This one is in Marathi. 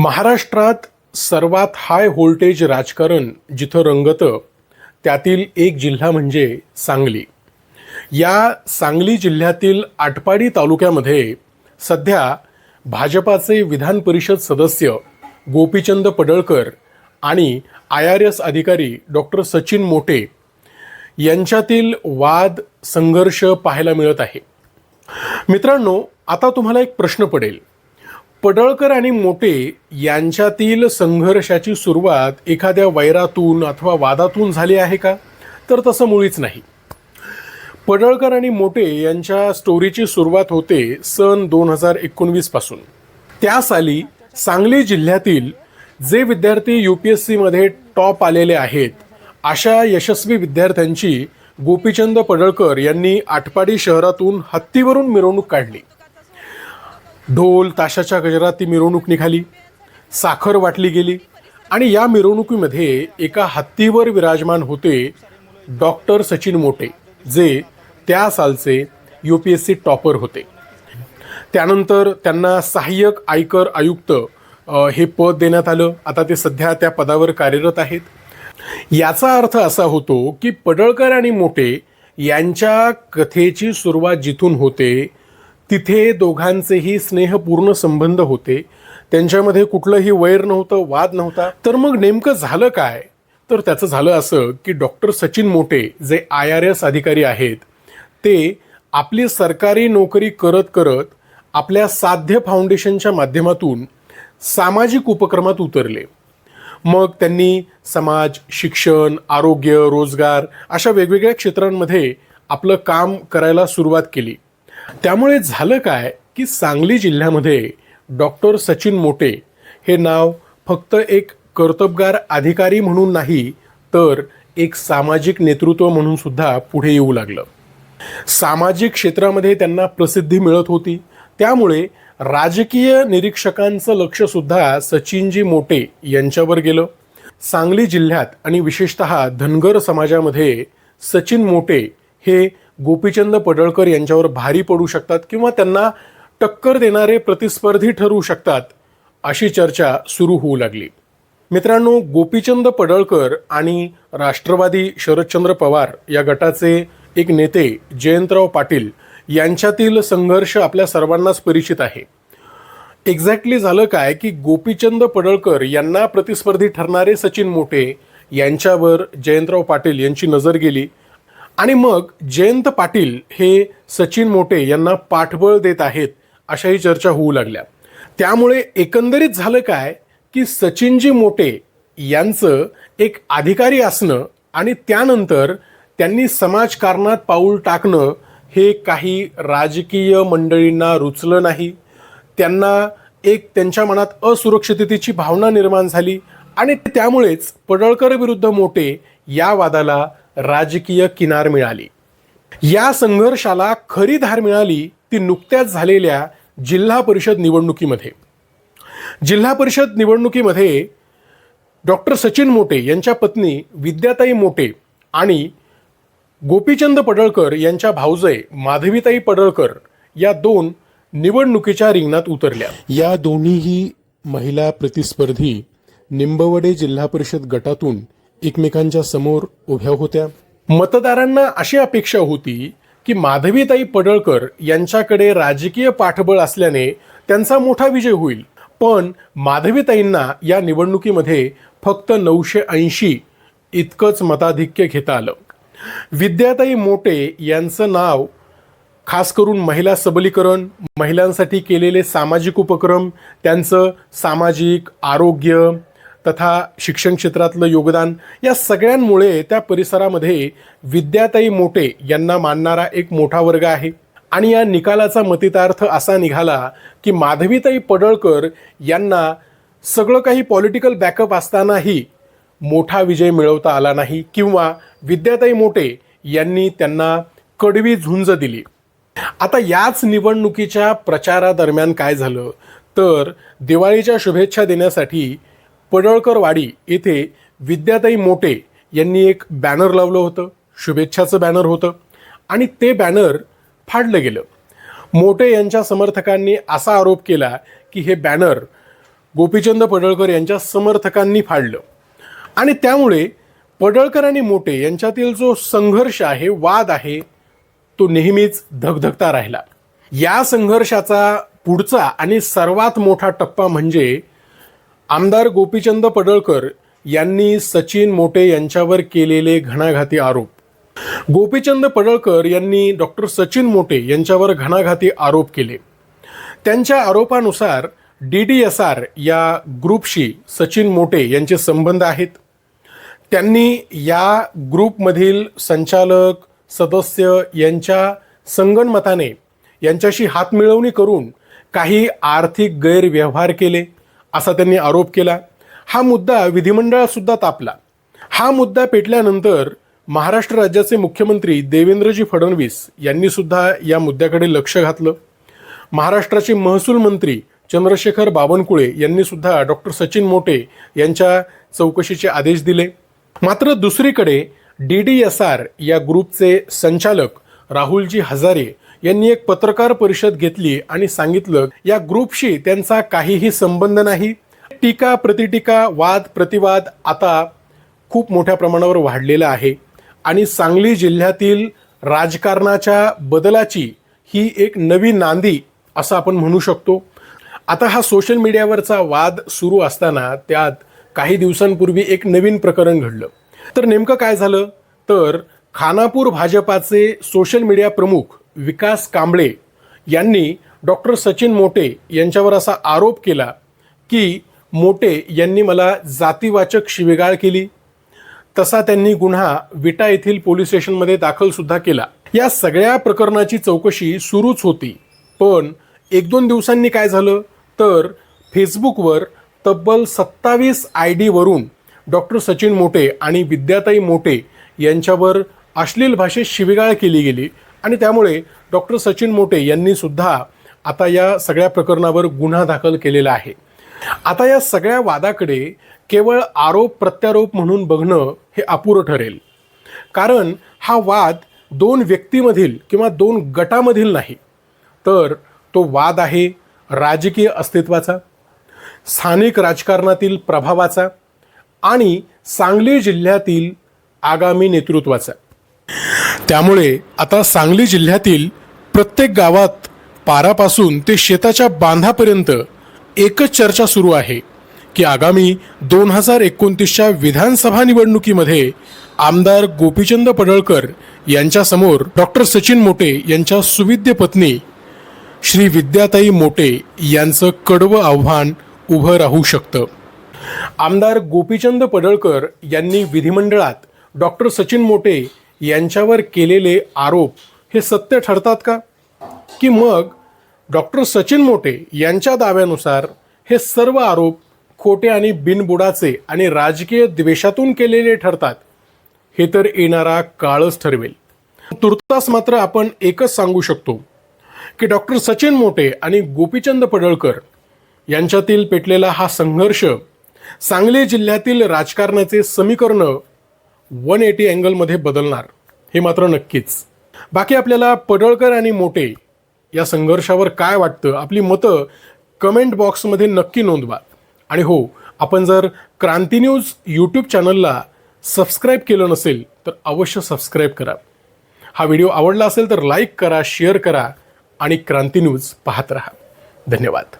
महाराष्ट्रात सर्वात हाय व्होल्टेज राजकारण जिथं रंगतं त्यातील एक जिल्हा म्हणजे सांगली. या सांगली जिल्ह्यातील आटपाडी तालुक्यामध्ये सध्या भाजपाचे विधान परिषद सदस्य गोपीचंद पडळकर आणि IRS अधिकारी डॉक्टर सचिन मोटे यांच्यातील वाद संघर्ष पाहायला मिळत आहे. मित्रांनो, आता तुम्हाला एक प्रश्न पडेल, पडळकर आणि मोटे यांच्यातील संघर्षाची सुरुवात एखाद्या वैरातून अथवा वादातून झाली आहे का? तर तसं मुळीच नाही. पडळकर आणि मोटे यांच्या स्टोरीची सुरुवात होते सन 2019 पासून. त्या साली सांगली जिल्ह्यातील जे विद्यार्थी UPSC मध्ये टॉप आलेले आहेत अशा यशस्वी विद्यार्थ्यांची गोपीचंद पडळकर यांनी आटपाडी शहरातून हत्तीवरून मिरवणूक काढली. ढोल ताशाच्या गजरात ती मिरवणूक निघाली, साखर वाटली गेली आणि या मिरवणुकीमध्ये एका हत्तीवर विराजमान होते डॉक्टर सचिन मोटे, जे त्या सालचे UPSC टॉपर होते. त्यानंतर त्यांना सहाय्यक आयकर आयुक्त हे पद देण्यात आलं. आता ते सध्या त्या पदावर कार्यरत आहेत. याचा अर्थ असा होतो की पडळकर आणि मोटे यांच्या कथेची सुरुवात जिथून होते तिथे दोघांचेही स्नेहपूर्ण संबंध होते. त्यांच्यामध्ये कुठलंही वैर नव्हतं, वाद नव्हता. तर मग नेमकं झालं काय? तर त्याचं झालं असं की डॉक्टर सचिन मोटे जे IRS अधिकारी आहेत ते आपली सरकारी नोकरी करत करत आपल्या साध्य फाउंडेशनच्या माध्यमातून सामाजिक उपक्रमात उतरले. मग त्यांनी समाज, शिक्षण, आरोग्य, रोजगार अशा वेगवेगळ्या क्षेत्रांमध्ये आपलं काम करायला सुरुवात केली. त्यामुळे झालं काय की सांगली जिल्ह्यामध्ये डॉक्टर सचिन मोटे हे नाव फक्त एक कर्तबगार अधिकारी म्हणून नाही, तर एक सामाजिक नेतृत्व म्हणून सुद्धा पुढे येऊ लागलं. सामाजिक क्षेत्रामध्ये त्यांना प्रसिद्धी मिळत होती. त्यामुळे राजकीय निरीक्षकांचं लक्ष सुद्धा सचिनजी मोटे यांच्यावर गेलं. सांगली जिल्ह्यात आणि विशेषतः धनगर समाजामध्ये सचिन मोटे हे गोपीचंद पडळकर यांच्यावर भारी पडू शकतात किंवा त्यांना टक्कर देणारे प्रतिस्पर्धी ठरू शकतात, अशी चर्चा सुरू होऊ लागली. मित्रांनो, गोपीचंद पडळकर आणि राष्ट्रवादी शरदचंद्र पवार या गटाचे एक नेते जयंतराव पाटील यांच्यातील संघर्ष आपल्या सर्वांनाच परिचित आहे. एक्झॅक्टली झालं काय की गोपीचंद पडळकर यांना प्रतिस्पर्धी ठरणारे सचिन मोटे यांच्यावर जयंतराव पाटील यांची नजर गेली आणि मग जयंत पाटील हे सचिन मोटे यांना पाठबळ देत आहेत अशाही चर्चा होऊ लागल्या. त्यामुळे एकंदरीत झालं काय की सचिनजी मोटे यांचं एक अधिकारी असणं आणि त्यानंतर त्यांनी समाजकारणात पाऊल टाकणं हे काही राजकीय मंडळींना रुचलं नाही. त्यांना एक त्यांच्या मनात असुरक्षिततेची भावना निर्माण झाली आणि त्यामुळेच पडळकर विरुद्ध मोटे या वादाला राजकीय किनार मिळाली. या संघर्षाला खरी धार मिळाली ती नुकत्याच झालेल्या जिल्हा परिषद निवडणुकीमध्ये. जिल्हा परिषद निवडणुकीमध्ये डॉक्टर सचिन मोटे यांच्या पत्नी विद्याताई मोटे आणि गोपीचंद पडळकर यांच्या भाऊजय माधवीताई पडळकर या दोन निवडणुकीच्या रिंगणात उतरल्या. या दोन्हीही महिला प्रतिस्पर्धी निंबवडे जिल्हा परिषद गटातून एकमेकांच्या समोर उभ्या होत्या. मतदारांना अशी अपेक्षा होती की माधवीताई पडळकर यांच्याकडे राजकीय पाठबळ असल्याने त्यांचा मोठा विजय होईल. पण माधवीताईंना या निवडणुकीमध्ये फक्त 980 इतकंच मताधिक्य घेता आलं. विद्याताई मोटे यांचं नाव खास करून महिला सबलीकरण, महिलांसाठी केलेले सामाजिक उपक्रम, त्यांचं सामाजिक, आरोग्य तथा शिक्षण क्षेत्रातलं योगदान या सगळ्यांमुळे त्या परिसरामध्ये विद्याताई मोटे यांना मानणारा एक मोठा वर्ग आहे. आणि या निकालाचा मतितार्थ असा निघाला की माधवीताई पडळकर यांना सगळं काही पॉलिटिकल बॅकअप असतानाही मोठा विजय मिळवता आला नाही किंवा विद्याताई मोटे यांनी त्यांना कडवी झुंज दिली. आता याच निवडणुकीच्या प्रचारादरम्यान काय झालं तर दिवाळीच्या शुभेच्छा देण्यासाठी पडळकरवाडी येथे विद्याताई मोटे यांनी एक बॅनर लावलं होतं. शुभेच्छाचं बॅनर होतं आणि ते बॅनर फाडलं गेलं. मोटे यांच्या समर्थकांनी असा आरोप केला की हे बॅनर गोपीचंद पडळकर यांच्या समर्थकांनी फाडलं आणि त्यामुळे पडळकर आणि मोटे यांच्यातील जो संघर्ष आहे, वाद आहे, तो नेहमीच धगधगता राहिला. या संघर्षाचा पुढचा आणि सर्वात मोठा टप्पा म्हणजे आमदार गोपीचंद पडळकर यांनी सचिन मोटे यांच्यावर केलेले घणाघाती आरोप. गोपीचंद पडळकर यांनी डॉक्टर सचिन मोटे यांच्यावर घणाघाती आरोप केले. त्यांच्या आरोपानुसार DDSR या ग्रुपशी सचिन मोटे यांचे संबंध आहेत. त्यांनी या ग्रुपमधील संचालक, सदस्य यांच्या संगनमताने यांच्याशी हातमिळवणी करून काही आर्थिक गैरव्यवहार केले असा त्यांनी आरोप केला. हा मुद्दा विधिमंडळात सुद्धा तापला. हा मुद्दा पेटल्यानंतर महाराष्ट्र राज्याचे मुख्यमंत्री देवेंद्रजी फडणवीस यांनी सुद्धा या मुद्द्याकडे लक्ष घातलं. महाराष्ट्राचे महसूल मंत्री चंद्रशेखर बावनकुळे यांनी सुद्धा डॉक्टर सचिन मोटे यांच्या चौकशीचे आदेश दिले. मात्र दुसरीकडे DDSR या ग्रुपचे संचालक राहुलजी हजारे यांनी एक पत्रकार परिषद घेतली आणि सांगितलं या ग्रुपशी त्यांचा काहीही संबंध नाही. टीका प्रतिटीका, वाद प्रतिवाद आता खूप मोठ्या प्रमाणावर वाढलेला आहे आणि सांगली जिल्ह्यातील राजकारणाच्या बदलाची ही एक नवी नांदी असं आपण म्हणू शकतो. आता हा सोशल मीडियावरचा वाद सुरू असताना त्यात काही दिवसांपूर्वी एक नवीन प्रकरण घडलं. तर नेमकं काय झालं तर खानापूर भाजपाचे सोशल मीडिया प्रमुख विकास कांबळे यांनी डॉक्टर सचिन मोटे यांच्यावर असा आरोप केला की मोटे यांनी मला जातीवाचक शिवीगाळ केली. तसा त्यांनी गुन्हा विटा येथील पोलीस स्टेशनमध्ये दाखल सुद्धा केला. या सगळ्या प्रकरणाची चौकशी सुरूच होती. पण 1-2 दिवसांनी काय झालं तर फेसबुकवर तब्बल 27 ID वरून डॉक्टर सचिन मोटे आणि विद्याताई मोटे यांच्यावर अश्लील भाषेत शिवीगाळ केली गेली आणि त्यामुळे डॉक्टर सचिन मोटे यांनी सुद्धा आता या सगळ्या प्रकरणावर गुन्हा दाखल केलेला आहे. आता या सगळ्या वादाकडे केवळ आरोप प्रत्यारोप म्हणून बघणं हे अपुरं ठरेल. कारण हा वाद 2 व्यक्तीमधील किंवा 2 गटामधील नाही, तर तो वाद आहे राजकीय अस्तित्वाचा, स्थानिक राजकारणातील प्रभावाचा आणि सांगली जिल्ह्यातील आगामी नेतृत्वाचा. त्यामुळे आता सांगली जिल्ह्यातील प्रत्येक गावात पारापासून ते शेताच्या बांधापर्यंत एकच चर्चा सुरू आहे की आगामी 2029च्या विधानसभा निवडणुकीमध्ये आमदार गोपीचंद पडळकर यांच्यासमोर डॉक्टर सचिन मोटे यांच्या सुविद्य पत्नी श्री विद्याताई मोटे यांचं कडवं आव्हान उभं राहू शकतं. आमदार गोपीचंद पडळकर यांनी विधिमंडळात डॉक्टर सचिन मोटे यांच्यावर केलेले आरोप हे सत्य ठरतात का? की मग डॉक्टर सचिन मोटे यांच्या दाव्यानुसार हे सर्व आरोप खोटे आणि बिनबुडाचे आणि राजकीय द्वेषातून केलेले ठरतात? हे तर येणारा काळच ठरवेल. तुर्तास मात्र आपण एकच सांगू शकतो की डॉक्टर सचिन मोटे आणि गोपीचंद पडळकर यांच्यातील पेटलेला हा संघर्ष सांगली जिल्ह्यातील राजकारणाचे समीकरण 180 अँगलमध्ये बदलणार हे मात्र नक्कीच. बाकी आपल्याला पडळकर आणि मोटे या संघर्षावर काय वाटतं, आपली मतं कमेंट बॉक्समध्ये नक्की नोंदवा. आणि हो, आपण जर क्रांती न्यूज यूट्यूब चॅनलला सबस्क्राईब केलं नसेल तर अवश्य सबस्क्राईब करा. हा व्हिडिओ आवडला असेल तर लाईक करा, शेअर करा आणि क्रांती न्यूज पाहत राहा. धन्यवाद.